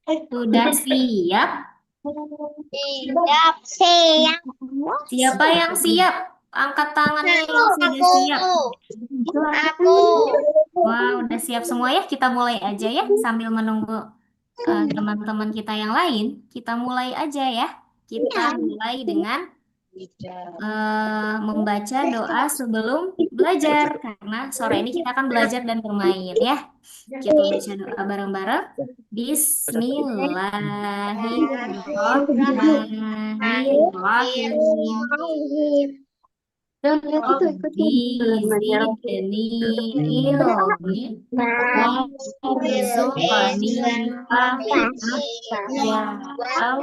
Sudah siap? Siap, siap. Siapa yang siap? Angkat tangannya yang sudah siap. Aku. Wah, udah siap semua ya? Kita mulai aja ya sambil menunggu teman-teman kita yang lain. Kita mulai aja ya. Kita mulai dengan membaca doa sebelum belajar karena sore ini kita akan belajar dan bermain ya. Kita baca doa bareng-bareng. Bismillahirrahmanirrahim. Rabbi zidni ilmi warzuqni fahma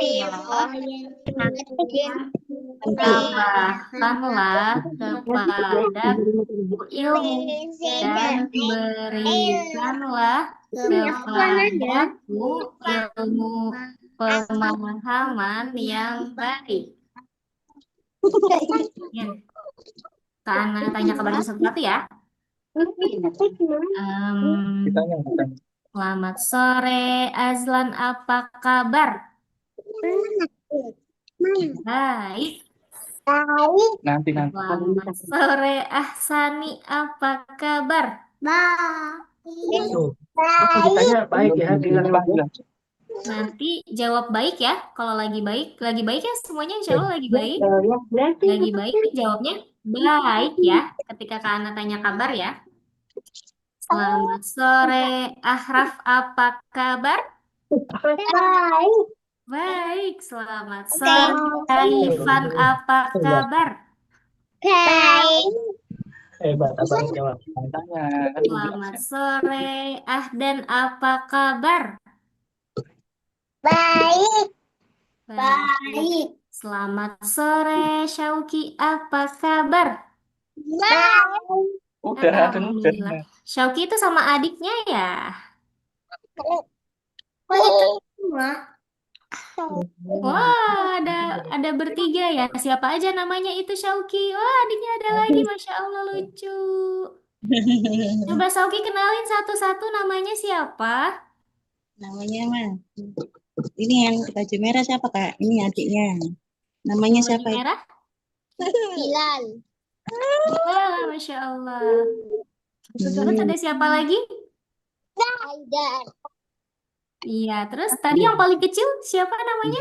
ya Allah. Tambahkanlah kepadaku ilmu dan berikanlah kepadaku ilmu pemahaman yang baik. Ya. Karena tanya kabarnya sesuatu ya. Selamat sore, Azlan. Apa kabar? Baik. Nanti. Selamat sore, Ahsani. Apa kabar? Baik. Ditanya baik ya, bilang bilang. Nanti jawab baik ya. Kalau lagi baik ya semuanya insya Allah lagi baik. Lagi baik jawabnya baik ya. Ketika Kak Ana tanya kabar ya. Selamat sore, Ahraf. Apa kabar? Baik. Baik, selamat sore, Ivan. Apa kabar? Baik. Hebat, abang jawab. Tanya. Selamat sore, Ahdan. Apa kabar? Baik. Baik. Selamat sore, Syauki. Apa kabar? Baik. Udah. Alhamdulillah. Syauki itu sama adiknya ya? Wah, ada bertiga ya. Siapa aja namanya itu Syauki? Wah, adiknya ada lagi. Masya Allah, lucu. Coba Syauki kenalin satu-satu namanya siapa? Namanya mah ini yang baju merah siapa kak? Ini adiknya. Namanya Yang siapa? baju merah? Bilal. Wah, Masya Allah. Terus ada siapa lagi? Aidan. Iya, terus tadi yang paling kecil siapa namanya?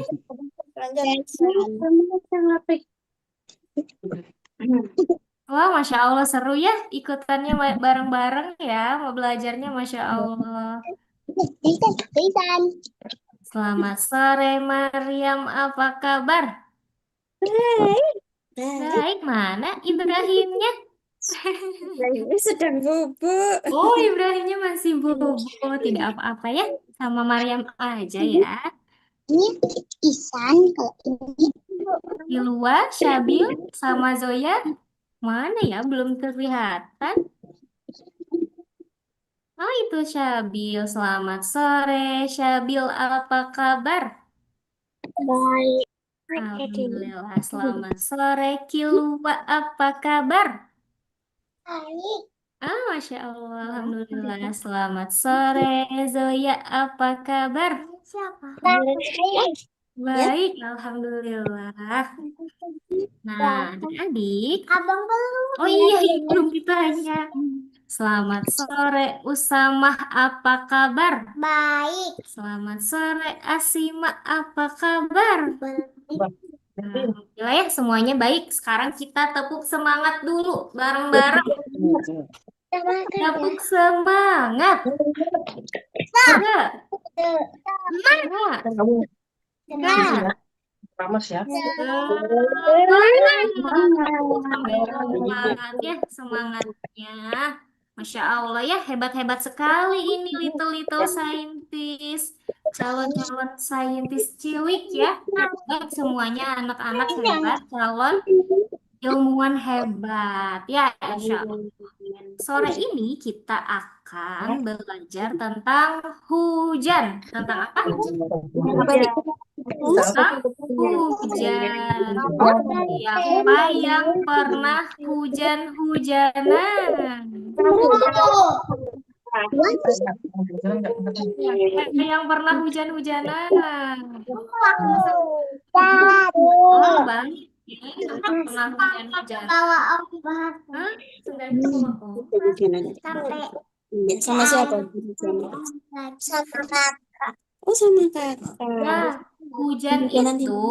Wah, Masya Allah seru ya ikutannya bareng-bareng ya. Mau belajarnya Masya Allah. Aidan. Selamat sore, Maryam. Apa kabar? Baik, mana Ibrahimnya? Ini sedang bubuk. Oh, Ibrahimnya masih bobo. Tidak apa-apa ya. Sama Maryam aja ya. Ini Isan. Kalau ini Ilwa, Syabil, sama Zoya. Mana ya? Belum kelihatan. Oh, itu Syabil. Selamat sore, Syabil. Apa kabar? baik. Alhamdulillah. Selamat sore, Kilwa. Apa kabar? Baik. Ah, Masya Allah. Alhamdulillah. Selamat sore, Zoya. Apa kabar? Siapa? Baik. Baik, Alhamdulillah. Nah, adik-adik. Abang belum. Oh iya, belum ditanya. Selamat sore, Usamah. Apa kabar? Baik. Selamat sore, Asima. Apa kabar? Alhamdulillah ya, semuanya baik. Sekarang kita tepuk semangat dulu bareng-bareng. Tepuk semangat. Enggak. Enggak. Ramas ya. Semangat ya, semangatnya. Masya Allah ya, hebat-hebat sekali ini little scientist. Calon-calon saintis cilik ya. Baik, semuanya anak-anak hebat, calon ilmuwan hebat. Ya, insya Allah. Sore ini kita akan belajar tentang hujan. Tentang apa? Tentang hujan. Siapa yang pernah hujan-hujanan? Yang pernah hujan-hujanan. Dan. Oh, banyak ya. Yang pernah hujan-hujanan. Bawa aku bahas Hah? Sudah dulu. sampai Sama siapa? sama Oh, sama kakak. Ya, hujan Hujanan itu,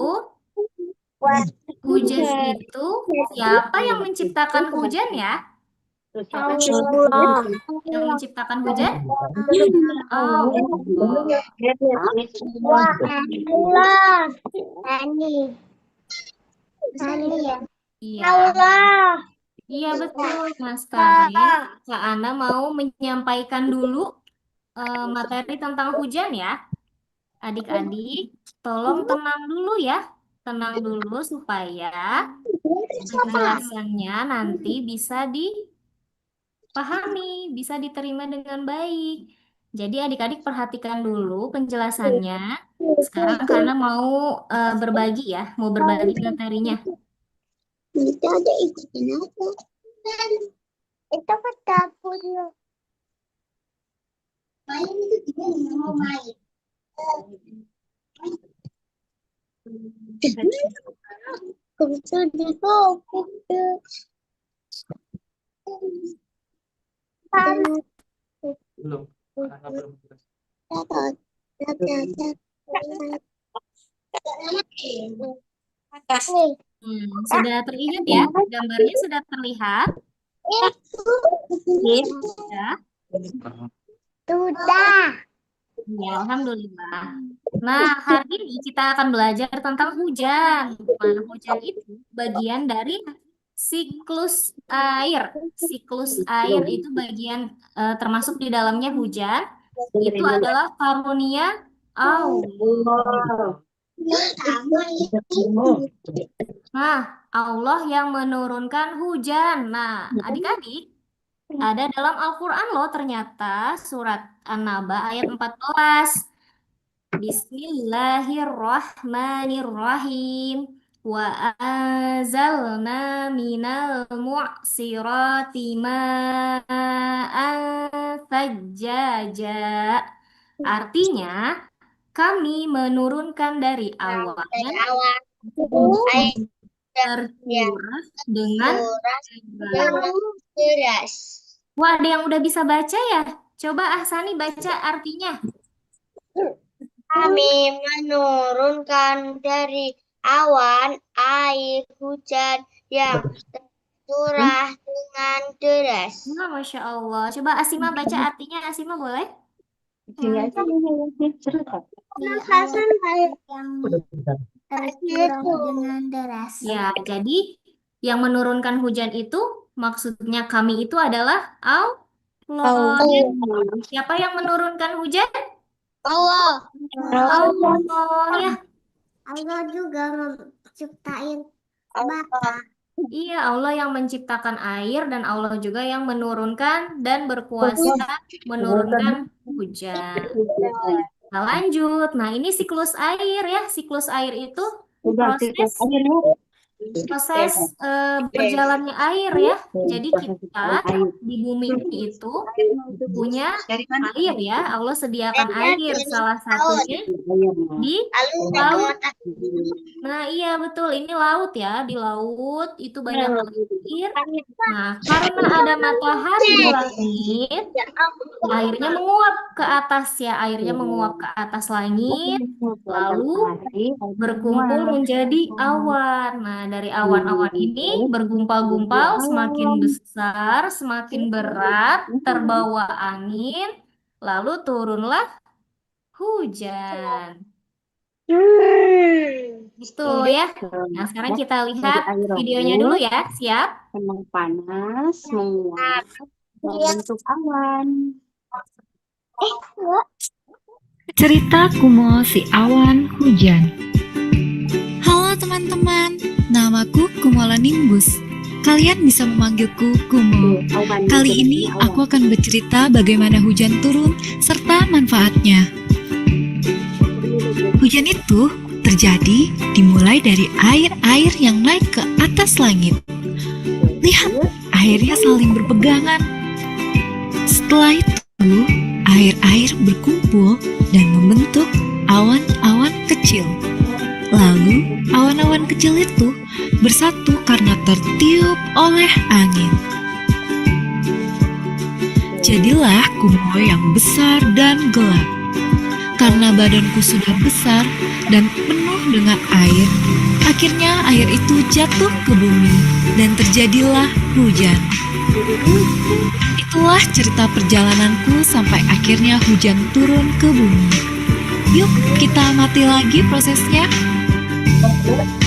buat hujan itu siapa yang menciptakan hujan ya? Allah. Yang menciptakan hujan? Allah. Allah. Allah. Tani. Tani ya. Iya, Allah. iya betul. Nah, sekarang Kak Ana mau menyampaikan dulu materi tentang hujan ya. Adik-adik, tolong tenang dulu ya. Tenang dulu supaya penjelasannya nanti bisa dipahami, bisa diterima dengan baik. Jadi adik-adik perhatikan dulu penjelasannya. Sekarang karena mau berbagi ya, mau berbagi materinya. Itu ada ikan apa? Itu kan dapurnya. Main itu juga mau main. Kutu di kutu. Belum. Karena belum. Sudah terlihat ya? Gambarnya sudah terlihat? Ya. Sudah. Ya, alhamdulillah. Nah, hari ini kita akan belajar tentang hujan. Nah, hujan itu bagian dari siklus air. Siklus air itu bagian termasuk di dalamnya hujan. Itu adalah karunia Allah. Nah, Allah yang menurunkan hujan. Nah, adik-adik, ada dalam Al-Quran loh ternyata surat An-Naba ayat 14. Bismillahirrahmanirrahim. Wa anzalna minal mu'sirati ma'an fajjaja. Artinya, kami menurunkan dari awan tercurah dengan Deras. Wah, ada yang udah bisa baca ya? Coba Ahsani baca artinya. Kami menurunkan dari awan air hujan yang tercurah dengan deras. Nah, Masya Allah. Coba Asima baca artinya. Asima boleh? Sini aja cerita. Hasan air yang Udah. tercurah dengan deras. Ya, jadi yang menurunkan hujan itu maksudnya kami itu adalah Allah. Siapa yang menurunkan hujan? Allah. Allah ya. Allah juga menciptain bata. Iya, Allah yang menciptakan air dan Allah juga yang menurunkan dan berkuasa menurunkan hujan. Nah, lanjut. Nah, ini siklus air ya. Siklus air itu proses berjalannya air ya. Jadi kita di bumi ini itu punya air ya. Allah sediakan air salah satunya di laut. Nah, iya betul. Ini laut ya. Di laut itu banyak air. Nah, karena ada matahari di langit, airnya menguap ke atas ya. Airnya menguap ke atas langit, lalu berkumpul menjadi awan. Nah, dari awan-awan ini bergumpal-gumpal, semakin besar, semakin berat, terbawa angin, lalu turunlah hujan. Itu ya. Nah, sekarang kita lihat videonya dulu ya. Siap? Memang panas, menguap, membentuk awan. Cerita Kumo si Awan Hujan. Halo teman-teman, namaku Kumola Nimbus. Kalian bisa memanggilku Kumo. Kali ini aku akan bercerita bagaimana hujan turun serta manfaatnya. Hujan itu terjadi dimulai dari air-air yang naik ke atas langit. Lihat, airnya saling berpegangan. Setelah itu, itu, air-air berkumpul dan membentuk awan-awan kecil. Lalu, awan-awan kecil itu bersatu karena tertiup oleh angin. Jadilah Kumo yang besar dan gelap. Karena badanku sudah besar dan penuh dengan air, akhirnya air itu jatuh ke bumi dan terjadilah hujan. Itulah cerita perjalananku sampai akhirnya hujan turun ke bumi. Yuk, kita amati lagi prosesnya.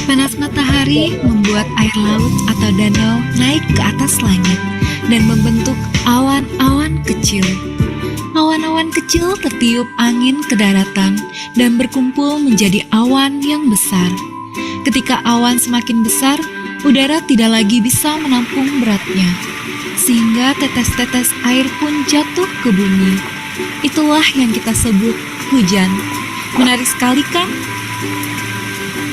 Panas matahari membuat air laut atau danau naik ke atas langit dan membentuk awan-awan kecil. Awan-awan kecil tertiup angin ke daratan dan berkumpul menjadi awan yang besar. Ketika awan semakin besar, udara tidak lagi bisa menampung beratnya, sehingga tetes-tetes air pun jatuh ke bumi. Itulah yang kita sebut hujan. Menarik sekali kan?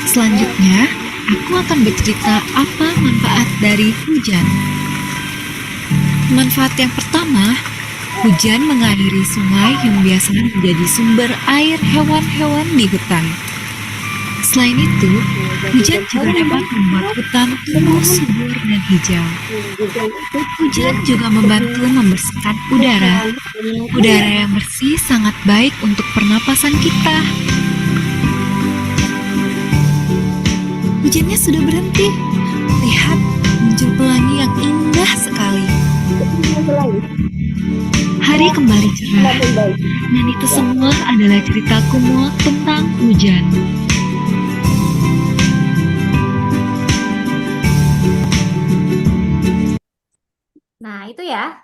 Selanjutnya, aku akan bercerita apa manfaat dari hujan. Manfaat yang pertama, hujan mengairi sungai yang biasanya menjadi sumber air hewan-hewan di hutan. Selain itu, hujan juga dapat membuat hutan tumbuh subur dan hijau. Hujan juga membantu membersihkan udara. Udara yang bersih sangat baik untuk pernapasan kita. Hujannya sudah berhenti. Lihat, muncul pelangi yang indah sekali. Hari kembali cerah, dan itu semua adalah cerita Kumo tentang hujan. Nah, itu ya,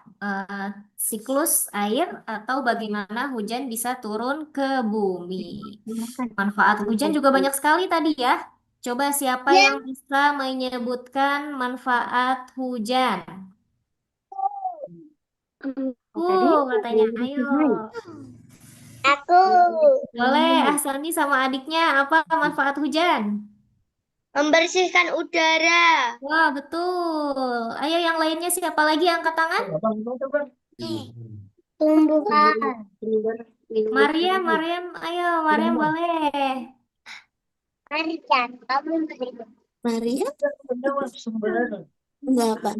siklus air atau bagaimana hujan bisa turun ke bumi. Manfaat hujan juga banyak sekali tadi ya. Coba siapa yang bisa menyebutkan manfaat hujan? Katanya, ayo. Aku Boleh, Ahsani sama adiknya, apa manfaat hujan? membersihkan udara. Wah, betul. Ayo yang lainnya siapa lagi angkat tangan? Tumbuhan. Mariam, ayo, Mariam boleh. Marian, kamu Maria, Sumber. enggak apa?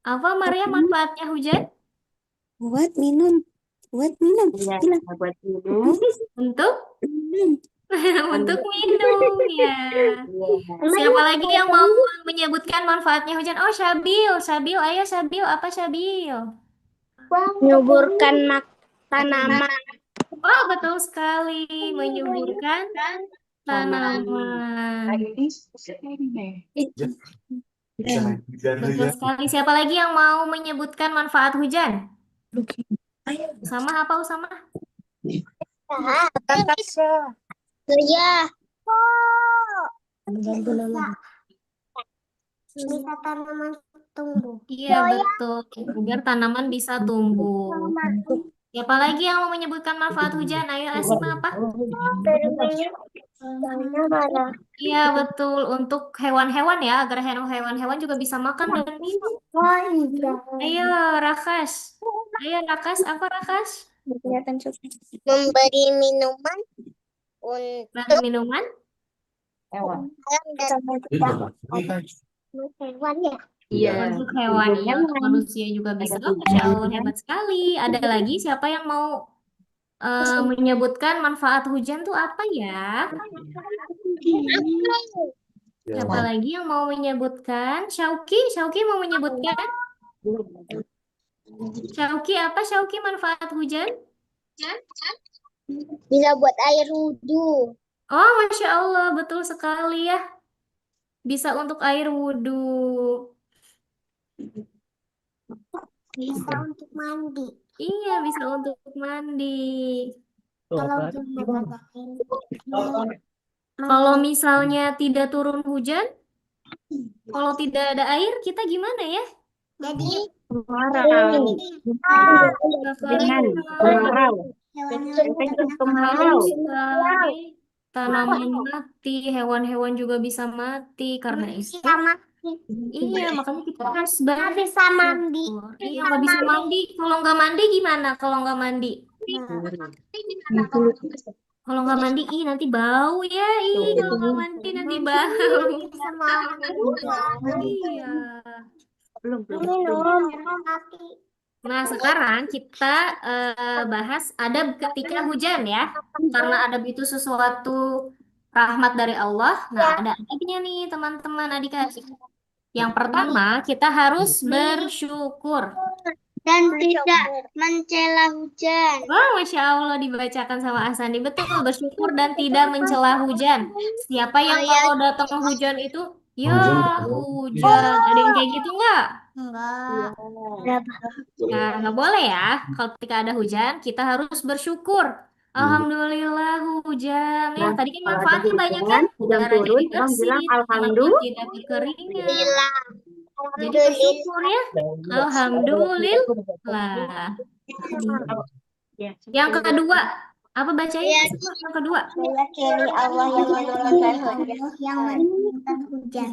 Apa Mariam manfaatnya hujan? Buat minum. Bilang. Buat minum. Untuk Minum. untuk minum ya. Siapa lagi yang mau menyebutkan manfaatnya hujan? Oh, Sabil, ayo Sabil, apa Sabil? menyuburkan tanaman. Oh, betul sekali, menyuburkan tanaman. Betul sekali. Siapa lagi yang mau menyebutkan manfaat hujan? Usama apa Usama? Iya. Bisa tanaman tumbuh. Iya, betul. Agar tanaman bisa tumbuh. Siapa lagi yang mau menyebutkan manfaat hujan? Ayo, Asima apa? Iya, betul. Untuk hewan-hewan ya, agar hewan-hewan juga bisa makan dan minum. Ayo, Rakas. Ayo, Rakas. Apa Rakas? Memberi minuman Bagi minuman? hewan ya. Iya. Untuk hewan, iya. Untuk manusia juga bisa. Masya Allah, hebat sekali. Ada lagi siapa yang mau menyebutkan manfaat hujan tuh apa ya? Siapa lagi yang mau menyebutkan? Syauki mau menyebutkan? Syauki, apa Syauki manfaat hujan? Bisa buat air wudhu. Oh, Masya Allah, betul sekali ya. Bisa untuk air wudhu. Bisa untuk mandi. Iya, bisa untuk mandi. Kalau misalnya tidak turun hujan, kalau tidak ada air, kita gimana ya? Jadi Tanaman mati, hewan-hewan juga bisa mati karena itu. Iya, makanya kita harus Nggak bisa mandi. bersyukur. Iya, nggak bisa mandi. Kalau nggak mandi gimana? Kalau nggak mandi? Kalau nggak mandi, nanti bau ya. Kalau nggak mandi nanti bau. Sama Iya. minum tapi Nah, sekarang kita bahas adab ketika hujan ya. Karena adab itu sesuatu rahmat dari Allah. Nah, ada adabnya nih teman-teman adik-adik. Yang pertama, kita harus bersyukur. dan tidak mencela hujan. Wah, Masya Allah dibacakan sama Asani. Betul, bersyukur dan tidak mencela hujan. Siapa yang kalau datang hujan itu, ya hujan. Ada yang kayak gitu nggak? Enggak. Nah, nggak boleh ya. Kalau ketika ada hujan, kita harus bersyukur. Alhamdulillah hujan. Ya, tadi kan manfaatnya banyak kan? Udara jadi bersih, tanah tidak kekeringan. Jadi bersyukur ya. Alhamdulillah. Yang kedua, apa bacanya? Yang kedua. Meyakini Allah yang menurunkan hujan.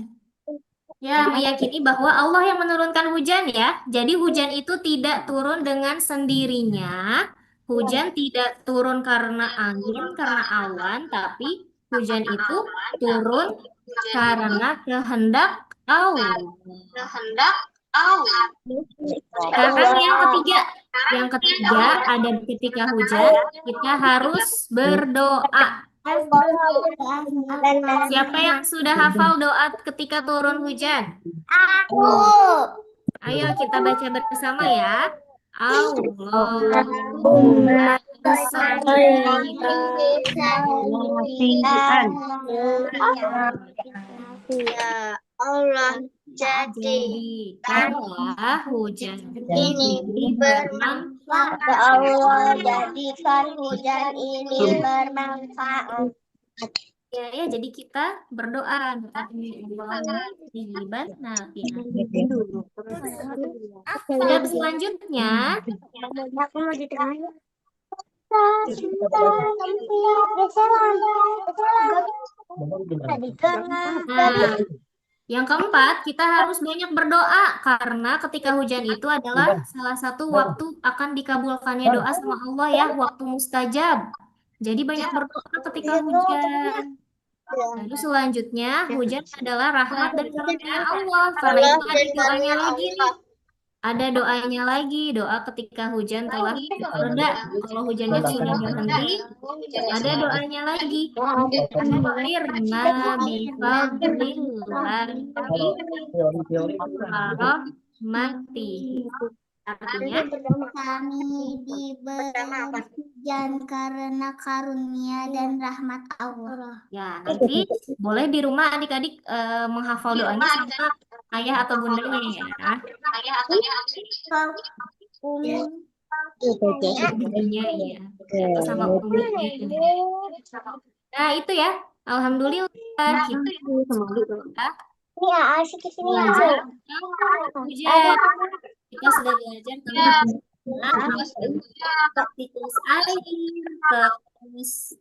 Ya, meyakini bahwa Allah yang menurunkan hujan ya. Jadi hujan itu tidak turun dengan sendirinya. Hujan tidak turun karena angin, karena awan, tapi hujan itu turun karena kehendak Allah. Sekarang yang ketiga ada ketika hujan kita harus berdoa. Siapa yang sudah hafal doa ketika turun hujan? Aku. Ayo kita baca bersama ya. Allahumma sholli Ya Allah, jadikanlah hujan ini bermanfaat. Ya Allah, jadikan hujan ini bermanfaat. ya, jadi kita berdoa Adab selanjutnya Aku mau di tengah. Nah, yang keempat, kita harus banyak berdoa karena ketika hujan itu adalah salah satu waktu akan dikabulkannya doa sama Allah ya, waktu mustajab. Jadi banyak berdoa ketika hujan. Lalu selanjutnya, hujan adalah rahmat dan karunia Allah. Karena itu ada doanya lagi nih. Ada doanya lagi, doa ketika hujan telah reda. Kalau hujannya sudah berhenti, ada doanya lagi. Firna bifadlillahi rahmati. Artinya, Kami diberi hujan karena karunia dan rahmat Allah. ya nanti boleh di rumah adik-adik menghafal doanya sama ayah atau bundanya ya. Bundanya ya. Atau sama uminya. Nah itu ya. Alhamdulillah kita Ini asik di sini. belajar hujan. Kita sudah belajar tentang siklus air, terus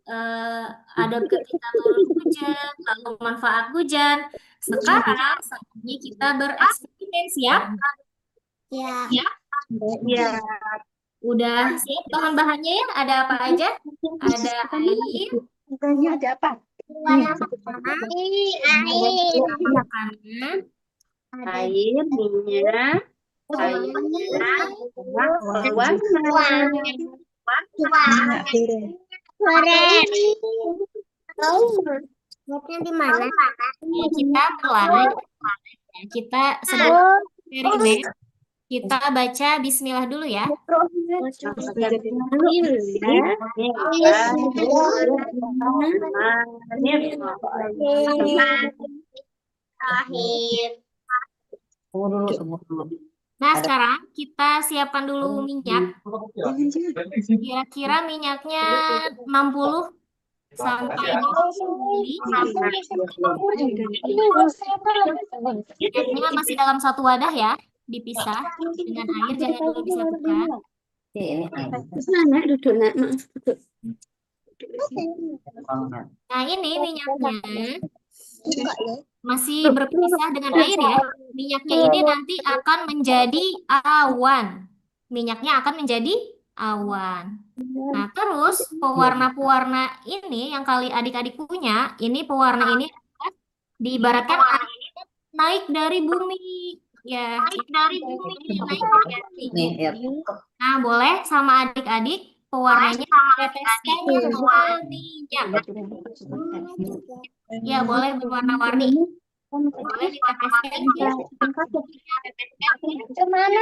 ada ketika turun hujan, lalu manfaat hujan. Sekarang saatnya kita bereksperimen siap? Ya. Udah siap bahan-bahannya ya? Ada apa aja? Ada air, Ada apa? makanan, Air, minyak, Buatnya di mana? ya, kita mulai. Kita sedang eksperimen. Kita baca Bismillah dulu ya. Nah, sekarang kita siapkan dulu minyak. Kira-kira minyaknya 60 sampai 100 mili. Minyaknya masih dalam satu wadah ya, dipisah dengan air, jangan dulu disatukan. Nah, ini minyaknya. masih berpisah dengan air ya. Minyaknya ini nanti akan menjadi awan. Minyaknya akan menjadi awan. Nah, terus pewarna-pewarna ini yang kali adik-adik punya, ini pewarna ini diibaratkan naik dari bumi. Ya, naik dari bumi. Nih, ya. Nah, boleh sama adik-adik pewarnanya teteskan ke minyak. Ya, boleh berwarna-warni. Boleh diteteskan ke Kemana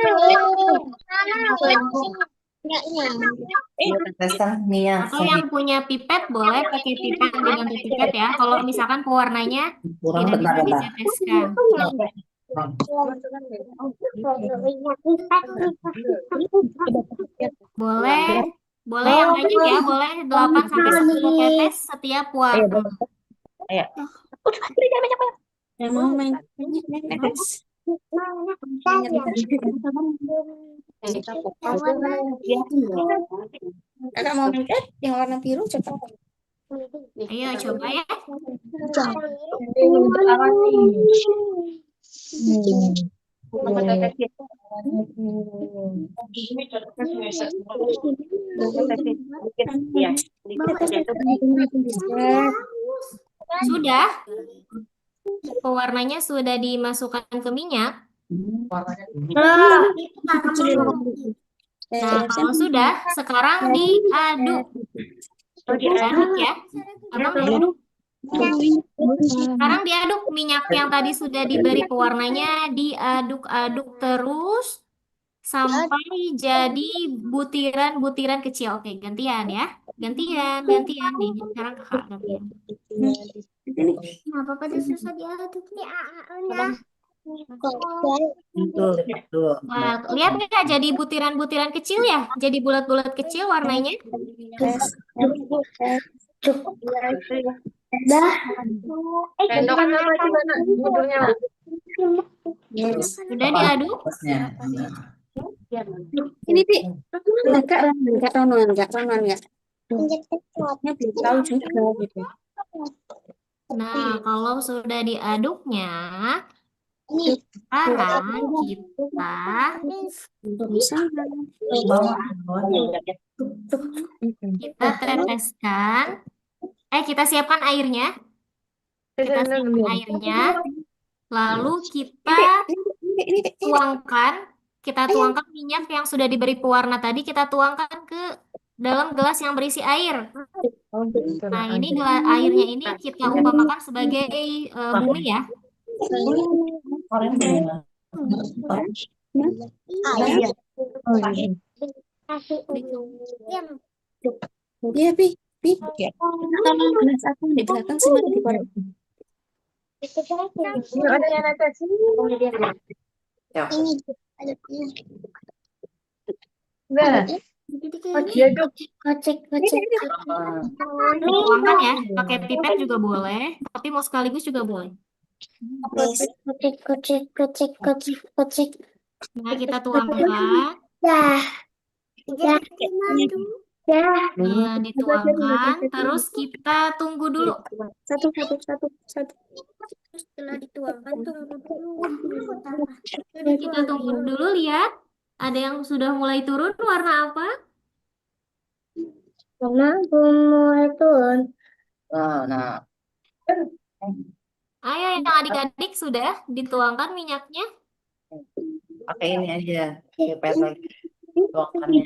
Tetesan minyak. atau yang punya pipet boleh pakai pipet diganti pipet ya. Kalau misalkan pewarnanya Kurang tidak bisa bentar-bentar. diteteskan. Boleh, boleh yang banyak ya, boleh 8 sampai 10 tetes setiap warna. Yang mau main tetes. Kakak mau main cat yang warna biru cepat. Ayo coba ya. Sudah? Pewarnanya sudah dimasukkan ke minyak. Nah, kalau sudah, sekarang diaduk. Diaduk ya. Abang diaduk. Sekarang diaduk minyak yang tadi sudah diberi pewarnanya, diaduk-aduk terus sampai jadi butiran-butiran kecil. Oke, gantian ya. Gantian nih. Sekarang kakak gantian. Kenapa pada susah diaduk nih? Betul. Wah, lihat nggak jadi butiran-butiran kecil ya? Jadi bulat-bulat kecil warnanya. Sudah diaduk? Ini Pi, enggak Ronon enggak. Belum tahu juga gitu. Nah, kalau sudah diaduknya, sekarang kita teteskan. Kita siapkan airnya. Lalu kita tuangkan minyak yang sudah diberi pewarna tadi, kita tuangkan ke dalam gelas yang berisi air. Nah, ini airnya ini kita umpamakan sebagai bumi ya. Iya, Pi. Tolong gelas aku di belakang sih mana di bawah. Tuangkan ya, pakai pipet juga boleh, tapi mau sekaligus juga boleh. Nah, kita tuangkan. Nah, dituangkan, terus kita tunggu dulu. Satu. Setelah dituangkan tunggu dulu. Kita tunggu dulu, lihat. Ada yang sudah mulai turun, warna apa? Karena mulai turun. Nah, Ayo yang adik-adik sudah dituangkan minyaknya. pakai ini aja. Pipet lagi. Tuangkannya.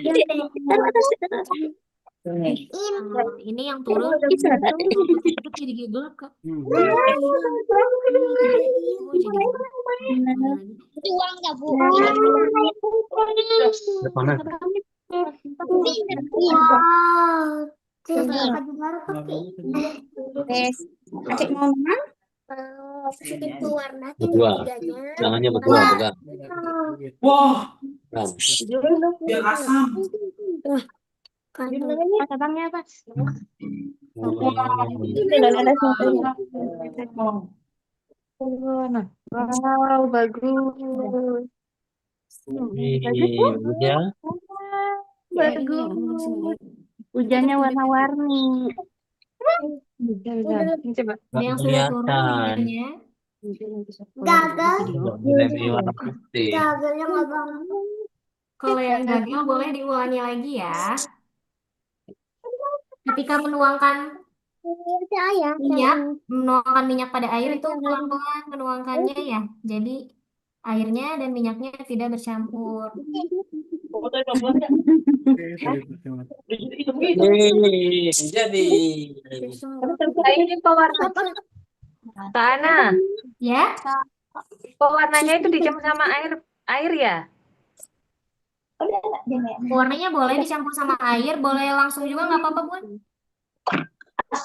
Ini. Ini yang turun. Jadi gelap, Kak. Tuang nggak Bu? Adik mau makan? Itu warna Berdua. Tangannya berdua, pegang. Wah, Pegang. biar asam. abangnya apa? Wow, bagus. Udah. Bagus. Hujannya warna-warni. Ada yang sudah turun Kelihatan. hujannya. Gagal. Boleh di warna putih. Gagalnya nggak banget. Kalau yang gagal boleh diulangi lagi ya. Ketika Saya. menuangkan minyak pada air itu pelan-pelan menuangkannya ya. Jadi airnya dan minyaknya tidak bercampur. Nih, jadi. Ini pewarna Ana, Ya, pewarnanya itu dicampur sama air ya? warnanya boleh dicampur sama air, boleh langsung juga nggak apa-apa, Bun.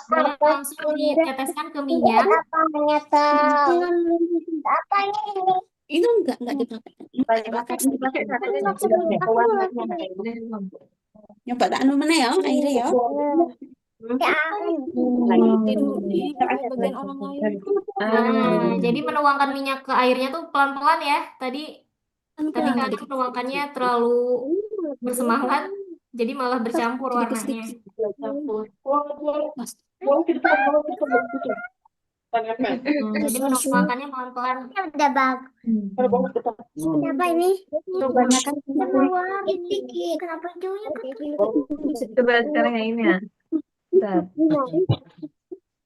Boleh langsung diteteskan ke minyak. Apanya tahu? Apa ini? Itu enggak dipakai. Nyoba tak anu mana ya airnya ya. Nah, jadi menuangkan minyak ke airnya tuh pelan-pelan ya. Tadi kalian menuangkannya terlalu bersemangat, jadi malah bercampur warnanya. Jadi menuangkannya pelan-pelan. Udah bagus. Kenapa ini? Kebanyakan Keluar dikit. Kenapa hijaunya coba sekarang yang ini ya. Bentar.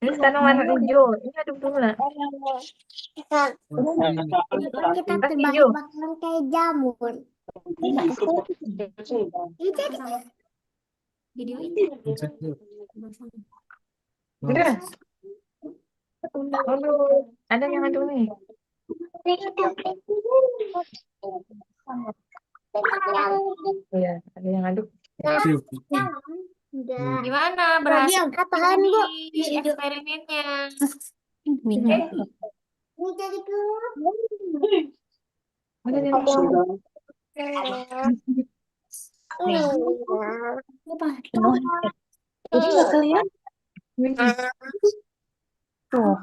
Ini sekarang warna hijau. Ini aduk dulu lah. kita hijau. bakalan kayak jamur. Video ini. Udah. Aduh, ada yang aduk nih. Iya, ada yang aduk. Udah. Gimana? Berhasil Apaan, Bu? di eksperimennya? Ini jadi keluar. Ada yang aduk. Ini nggak kelihatan. Tuh.